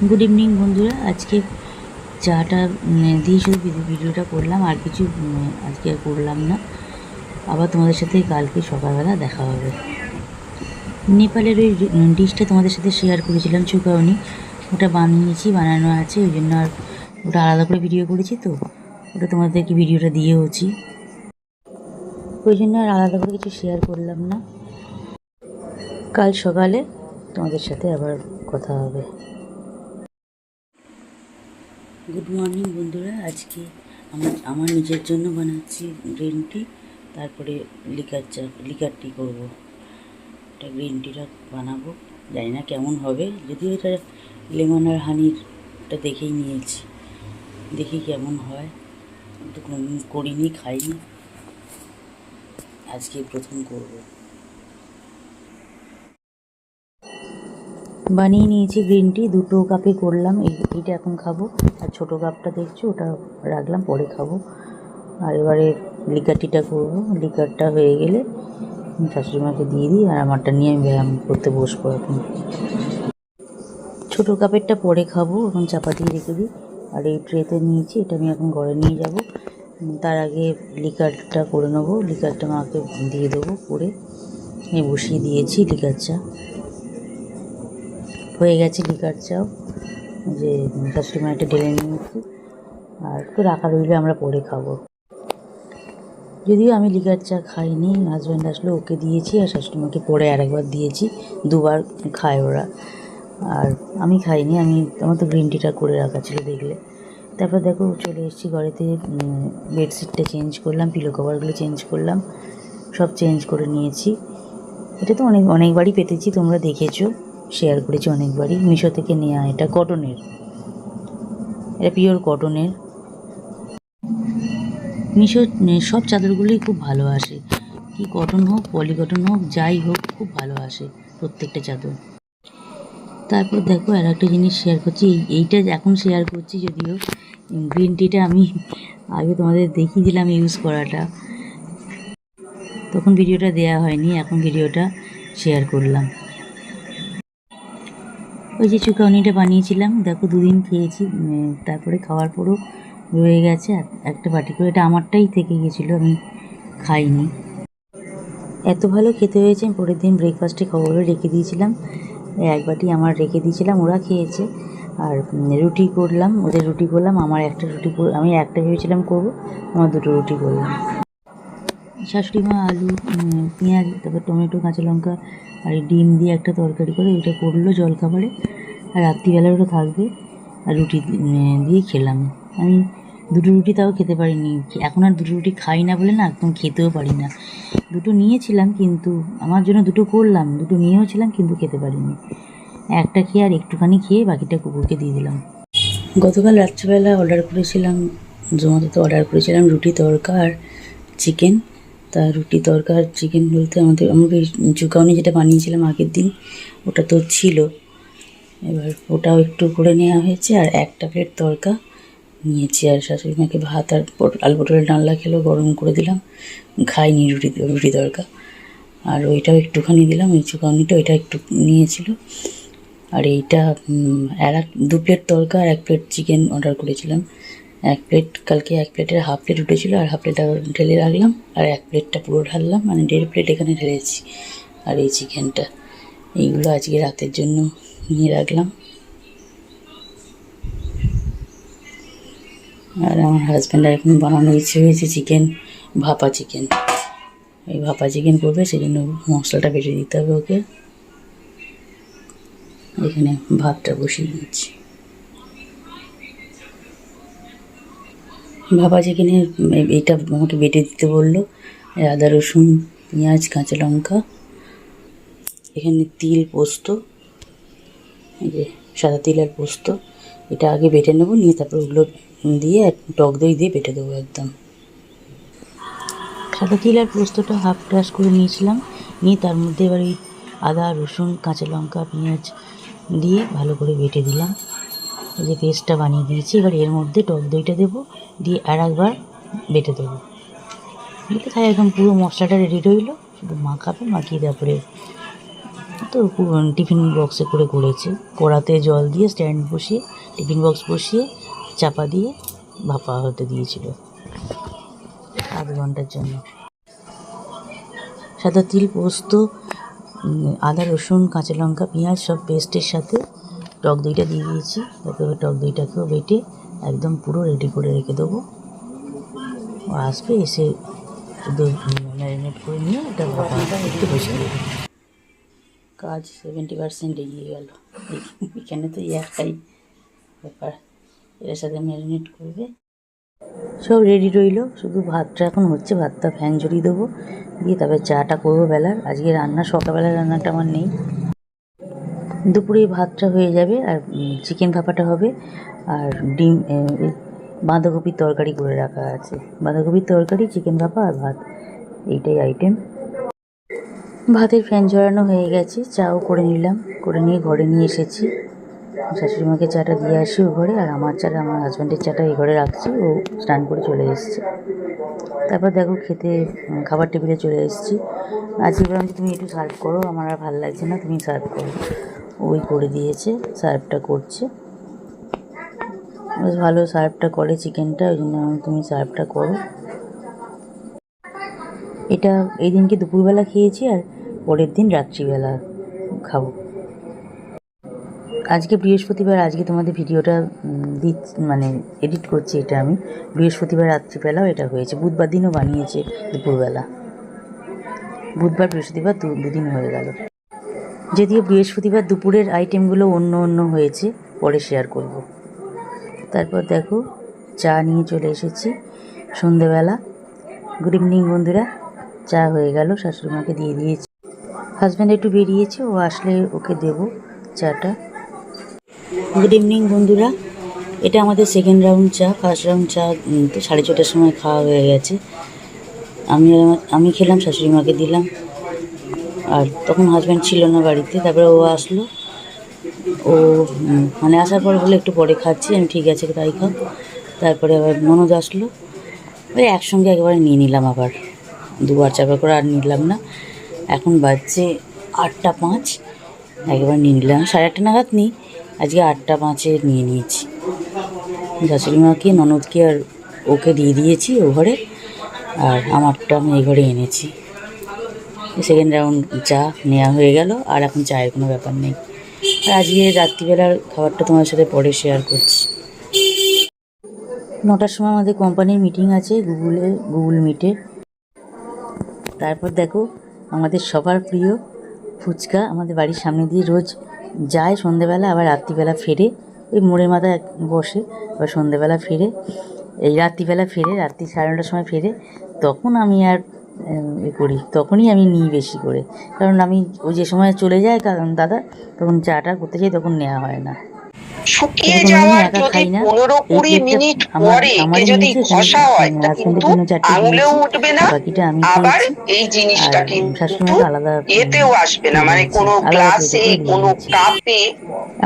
Good evening বন্ধুরা। আজকে চাটা দিয়ে শুধু ভিডিওটা করলাম, আর কিছু আজকে আর করলাম না। আবার তোমাদের সাথে কালকে সকালবেলা দেখা হবে। নেপালের ওই ডিশটা তোমাদের সাথে শেয়ার করেছিলাম, চুকাউনি, ওটা বানানো আছে, ওই জন্য আর ওটা আলাদা করে ভিডিও করেছি, তো ওটা তোমাদেরকে ভিডিওটা দিয়েওছি, ওই জন্য আর আলাদা করে কিছু শেয়ার করলাম না। কাল সকালে তোমাদের সাথে আবার কথা হবে। গুড মর্নিং বন্ধুরা। আজকে আমার নিজের জন্য বানাচ্ছি গ্রিন টি, তারপরে লিকার টি করবো। এটা গ্রিন টিটা বানাবো, জানি না কেমন হবে, যদিও এটা লেমন আর হানিরটা দেখেই নিয়েছি, দেখি কেমন হয়। তো কোনোদিন করিনি, খাইনি, আজকে প্রথম করবো। বানিয়ে নিয়েছি গ্রিন টি, 2 কাপে করলাম। এইটা এখন খাবো, আর ছোটো কাপটা দেখছো ওটা রাখলাম, পরে খাবো। আর এবারে লিকার টিটা করবো। লিকারটা হয়ে গেলে শাশুড়িমাকে দিয়ে দিই, আর আমারটা নিয়ে আমি ব্যায়াম করতে বসবো। এখন ছোটো কাপেরটা পরে খাবো, এখন চাপা দিয়ে রেখে দিই। আর এই ট্রেতে নিয়েছি, এটা আমি এখন ঘরে নিয়ে যাব। তার আগে লিকারটা করে নেবো। লিকারটা মাকে দিয়ে দেবো করে, আমি বসিয়ে দিয়েছি লিকার চা। হয়ে গেছে লিকার চাও, যে শাশুড়িমা একটা ঢেলে নিয়েছি, আর একটু রাখা রইলে আমরা পরে খাবো। যদিও আমি লিকার চা খাইনি, হাজব্যান্ড আসলে ওকে দিয়েছি, আর শাশুড়িমাকে পরে আরেকবার দিয়েছি, 2বার খায় ওরা, আর আমি খাইনি। আমার তো গ্রিন টিটা করে রাখা ছিল দেখলে। তারপর দেখো চলে এসেছি ঘরেতে, বেডশিটটা চেঞ্জ করলাম, পিলো কভারগুলো চেঞ্জ করলাম, সব চেঞ্জ করে নিয়েছি। এটা তো অনেকবারই পেতেছি, তোমরা দেখেছো, শেয়ার করেছি অনেকবারই। মিশো থেকে নেওয়া, এটা কটনের, এটা পিওর কটনের। মিশো সব চাদরগুলোই খুব ভালো আসে, কি কটন হোক, পলিকটন হোক, যাই হোক, খুব ভালো আসে প্রত্যেকটা চাদর। তারপর দেখো আর একটা জিনিস শেয়ার করছি, এইটা এখন শেয়ার করছি, যদিও গ্রিন টিটা আমি আগে তোমাদের দেখিয়ে দিলাম ইউজ করাটা, তখন ভিডিওটা দেয়া হয়নি, এখন ভিডিওটা শেয়ার করলাম। ওই যে চুকাউনিটা বানিয়েছিলাম, দেখো 2 দিন খেয়েছি, তারপরে খাওয়ার পরও রয়ে গেছে একটা বাটি করে। এটা আমারটাই থেকে গেছিলো, আমি খাইনি। এত ভালো খেতে হয়েছে, আমি পরের দিন ব্রেকফাস্টে খাবো বলে রেখে দিয়েছিলাম, 1 বাটি আমার রেখে দিয়েছিলাম, ওরা খেয়েছে। আর রুটি করলাম, ওদের রুটি করলাম, আমার একটা রুটি, আমি একটা ভেবেছিলাম করবো, আমার 2টো রুটি করলাম। শাশুড়িমা আলু, পেঁয়াজ, তারপর টমেটো, কাঁচা লঙ্কা আর ডিম দিয়ে একটা তরকারি করে ওইটা করলো জলখাবারে, আর রাত্রিবেলা ওটা থাকবে, আর রুটি দিয়ে খেলাম। আমি 2টো রুটি তাও খেতে পারিনি, এখন আর 2টো রুটি খাই না বলে না, একদম খেতেও পারি না। 2টো নিয়েছিলাম, কিন্তু আমার জন্য 2টো করলাম, 2টো নিয়েও ছিলাম, কিন্তু খেতে পারিনি। একটা খেয়ে আর একটুখানি খেয়ে বাকিটা কুকুরকে দিয়ে দিলাম। গতকাল রাত্রিবেলা অর্ডার করেছিলাম, জোম্যাটোতে অর্ডার করেছিলাম রুটি তড়কা আর চিকেন। তা রুটি তড়কা আর চিকেন বলতে আমাদের চুকাউনি যেটা বানিয়েছিলাম আগের দিন, ওটা তো ছিল, এবার ওটাও একটু করে নেওয়া হয়েছে, আর একটা প্লেট তড়কা নিয়েছি। আর শাশুড়ি মাকে ভাত আর আলু পটলের ডালনা খেলো, গরম করে দিলাম, খাইনি রুটি তড়কা। আর ওইটাও একটুখানি দিলাম, ওই চুকাউনিটা ওইটা একটু নিয়েছিল। আর এইটা 2 প্লেট তড়কা আর 1 প্লেট চিকেন অর্ডার করেছিলাম। 1 প্লেট, কালকে 1 প্লেটের হাফ প্লেট উঠেছিল, আর হাফ প্লেটটা ঢেলে রাখলাম, আর 1 প্লেটটা পুরো ঢাললাম, মানে 1.5 প্লেট এখানে ঢেলেছি। আর এই চিকেনটা, এইগুলো আজকে রাতের জন্য নিয়ে রাখলাম। আর আমার হাজব্যান্ড এখন বানানোর ইচ্ছে হয়েছে চিকেন, ভাপা চিকেন, এই ভাপা চিকেন করবে, সেই জন্য মশলাটা বেটে দিতে হবে ওকে। এখানে ভাতটা বসিয়ে দিচ্ছি। ভাপা চিকেনের এইটা আমাকে বেটে দিতে বললো, আদা রসুন পেঁয়াজ কাঁচা লঙ্কা, এখানে তিল পোস্ত, এই যে সাদা তিল আর পোস্ত, এটা আগে বেটে নেবো, নিয়ে তারপর ওগুলো দিয়ে টক দই দিয়ে বেটে দেবো একদম। সাদা তিল আর পোস্তটা হাফ ক্রাশ করে নিয়েছিলাম, নিয়ে তার মধ্যে এবার এই আদা রসুন কাঁচা লঙ্কা পেঁয়াজ দিয়ে ভালো করে বেটে দিলাম, এই যে পেস্টটা বানিয়ে দিয়েছি। এবার এর মধ্যে টক দইটা দেবো, দিয়ে আর একবার বেটে দেবো, বেটে তাই একদম পুরো মশলাটা রেডি রইলো, শুধু মাখাবে, মাখিয়ে তারপরে তো টিফিন বক্সে করে করেছে। কড়াতে জল দিয়ে স্ট্যান্ড বসিয়ে টিফিন বক্স বসিয়ে চাপা দিয়ে ভাপা হতে দিয়েছিল 0.5 ঘন্টার জন্য। সাদা তিল, পোস্ত, আদা, রসুন, কাঁচা লঙ্কা, পেঁয়াজ সব পেস্টের সাথে টক দইটা দিয়ে দিয়েছি। তারপরে টক দইটাকেও বেটে একদম পুরো রেডি করে রেখে দেবো। ও আসবে, এসে শুধু ম্যারিনেট করে নিয়ে এটা ভাপা একটু বসিয়ে দেবো। কাজ 70% এগিয়ে গেল। এখানে তো একটাই ব্যাপার, এর সাথে ম্যারিনেট করবে। সব রেডি রইল, শুধু ভাতটা এখন হচ্ছে। ভাতটা ফ্যান ঝরিয়ে দেবো, দিয়ে তারপরে চাটা করবো বেলার। আজকে রান্না সকালবেলার রান্নাটা আমার নেই, দুপুরে ভাতটা হয়ে যাবে আর চিকেন ভাপাটা হবে। আর ডিম, বাঁধাকপির তরকারি করে রাখা আছে। বাঁধাকপির তরকারি, চিকেন ভাপা আর ভাত, এইটাই আইটেম। ভাতের ফ্যান ঝরানো হয়ে গেছে, চাও করে নিলাম, করে নিয়ে ঘরে নিয়ে এসেছি। শাশুড়ি মাকে চাটা দিয়ে আসি ও ঘরে, আর আমার চাটা, আমার হাজব্যান্ডের চাটা এই ঘরে রাখছি। ও স্নান করে চলে এসছে। তারপর দেখো খেতে খাবার টেবিলে চলে এসেছি। আজকে বললাম যে তুমি একটু সার্ভ করো, আমার আর ভালো লাগছে না, তুমি সার্ভ করো। ওই করে দিয়েছে, সার্ভটা করছে, বেশ ভালো সার্ভটা করে চিকেনটা, ওই জন্য তুমি সার্ভটা করো। এটা এই দিনকে দুপুরবেলা খেয়েছি, আর পরের দিন রাত্রিবেলা খাবো। আজকে বৃহস্পতিবার, আজকে তোমাদের ভিডিওটা মানে এডিট করছি এটা আমি। বৃহস্পতিবার রাত্রিবেলাও এটা হয়েছে, বুধবার দিনও বানিয়েছে দুপুরবেলা। বুধবার বৃহস্পতিবার দুদিন হয়ে গেল। যদিও বৃহস্পতিবার দুপুরের আইটেমগুলো অন্য অন্য হয়েছে, পরে শেয়ার করব। তারপর দেখো চা নিয়ে চলে এসেছি সন্ধেবেলা। গুড ইভিনিং বন্ধুরা, চা হয়ে গেল, শাশুড়ি মাকে দিয়ে দিয়েছি। হাজব্যান্ড একটু বেরিয়েছে, ও আসলে ওকে দেব চাটা। গুড ইভিনিং বন্ধুরা, এটা আমাদের সেকেন্ড রাউন্ড চা। ফার্স্ট রাউন্ড চা তো 6:30টার সময় খাওয়া হয়ে গেছে। আমি খেলাম, শাশুড়ি মাকে দিলাম, আর তখন হাজব্যান্ড ছিল না বাড়িতে। তারপরে ও আসলো, ও মানে আসার পর বলে একটু পরে খাচ্ছি। আমি ঠিক আছে তাই খাও। তারপরে আবার ননদ আসলো, ওই একসঙ্গে একেবারে নিয়ে নিলাম। আবার 2-4 করে আর নিলাম না। এখন বাজছে 8:05, একেবারে নিয়ে নিলাম। 8:30 নাগাদ নিই, আজকে 8:05 নিয়ে নিয়েছি। শাশুড়ি মাকে, ননদকে আর ওকে দিয়ে দিয়েছি ও ঘরে, আর আমারটা আমি এই ঘরে এনেছি। সেকেন্ড রাউন্ড চা নেওয়া হয়ে গেল, আর এখন চায়ের কোনো ব্যাপার নেই। আর আজকে রাত্রিবেলার খাবারটা তোমার সাথে পরে শেয়ার করছি। 9টার সময় আমাদের কোম্পানির মিটিং আছে গুগল মিটে। তারপর দেখো আমাদের সবার প্রিয় ফুচকা আমাদের বাড়ির সামনে দিয়ে রোজ যায় সন্ধেবেলা, আবার রাত্রিবেলা ফেরে। ওই মোড়ের মাথায় বসে, আবার সন্ধেবেলা ফেরে, এই রাত্রিবেলা ফেরে, রাত্রি 9:30টার সময় ফেরে। তখন আমি আর করি, তখনই আমি নিই বেশি করে, কারণ আমি ওই যে সময় চলে যায় দাদা, তখন চাটা করতে চাই, তখন নেওয়া হয় না। শুকিয়ে যাওয়ার যদি 15-20 মিনিট পরে একে যদি ঘষা হয় তা কিন্তু আঙুলেও উঠবে না। আবার এই জিনিসটা কিন্তু এতেও আসবে না, মানে কোনো গ্লাসে কোনো কাপে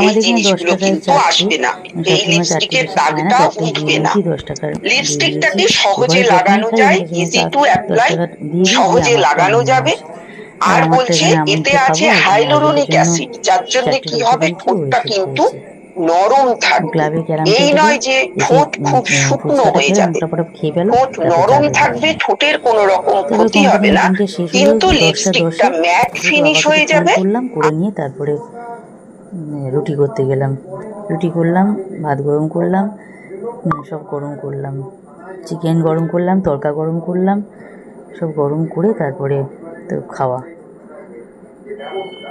এই জিনিসগুলো কিন্তু আসবে না। এই লিপস্টিকের দাগটা উঠবে না। লিপস্টিকটাকে সহজে লাগানো যায়, ইজি টু অ্যাপ্লাই, সহজে লাগানো যাবে। আর বলছে এতে আছে হাইলুরোনিক অ্যাসিড, যার জন্য কি হবে, ঠোঁটটা কিন্তু নরম থাকবে। এই নয় যে ঠোঁট খুব শুকনো হয়ে যাবে, ঠোঁট নরম থাকবে, ঠোঁটের কোনো রকম ক্ষতি হবে না, কিন্তু লিপস্টিকটা ম্যাট ফিনিশ হয়ে যাবে। করে নিয়ে তারপরে রুটি করতে গেলাম। রুটি করলাম, ভাত গরম করলাম, সব গরম করলাম, চিকেন গরম করলাম, তড়কা গরম করলাম, সব গরম করে তারপরে তো খাওয়া।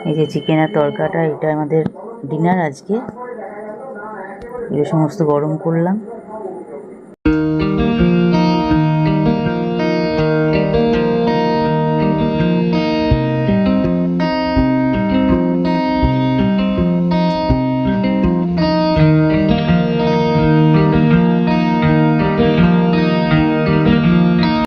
এই যে চিকেন আর তড়কাটা, এটা আমাদের ডিনার আজকে। এই সমস্ত গরম করলাম।